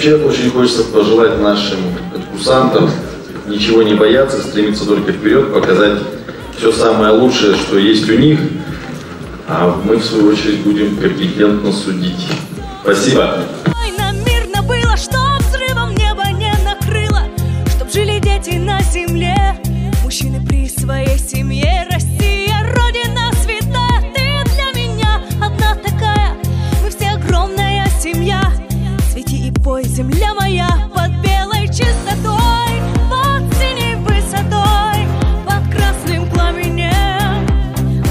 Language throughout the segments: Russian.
Вообще очень хочется пожелать нашим конкурсантам ничего не бояться, стремиться только вперед, показать все самое лучшее, что есть у них, а мы в свою очередь будем компетентно судить. Спасибо. Мирно было, чтоб взрывом небо не накрыло, чтоб жили дети на земле, мужчины при своей семье. Россия, родина святая, ты для меня одна такая. Мы все огромная семья, свети и пой, земля моя, под белой чистотой, под синей высотой, под красным пламенем,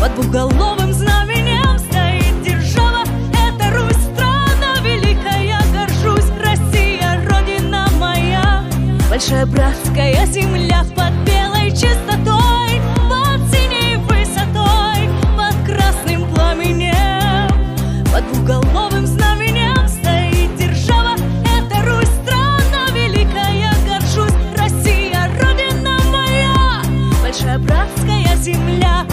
под двухголовым знаменем стоит держава. Это Русь, страна великая, горжусь. Россия, родина моя, большая братская земля, под белой чистотой, под синей высотой, под красным пламенем, под двухголовым знаменем стоит держава. Это Русь, страна великая, горжусь. Россия, родина моя, большая братская земля.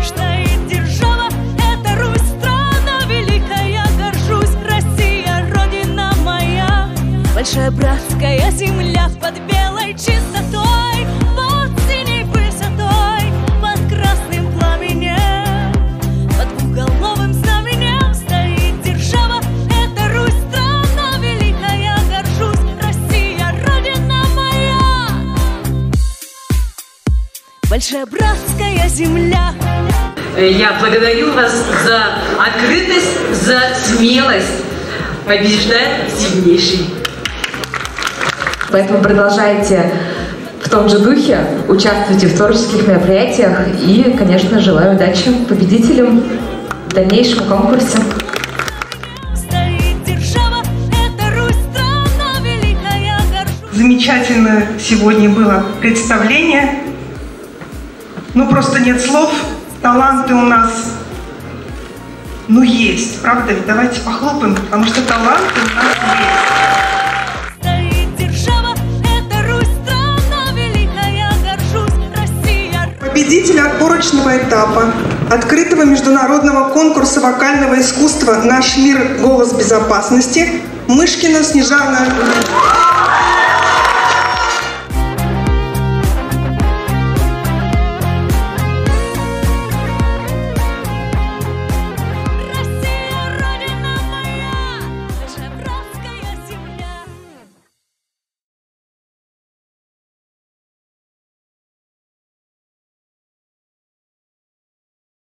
Стоит держава, это Русь, страна великая, горжусь. Россия, родина моя, большая братская земля, под белой чистотой, под синей высотой, под красным пламенем, под двухголовым знаменем стоит держава. Это Русь, страна великая, горжусь. Россия, родина моя, большая братская земля. Я благодарю вас за открытость, за смелость. Побеждает сильнейший. Поэтому продолжайте в том же духе, участвуйте в творческих мероприятиях и, конечно, желаю удачи победителям в дальнейшем конкурсе. Стоит держава, это Русь, страна великая, горжусь. Замечательно сегодня было представление. Ну, просто нет слов. Таланты у нас, ну, есть, правда? Давайте похлопаем, потому что таланты у нас есть. Стоит держава, это Русь, страна великая, горжусь. Россия. Победитель отборочного этапа открытого международного конкурса вокального искусства «Наш мир. Голос безопасности» Мышкина Снежана.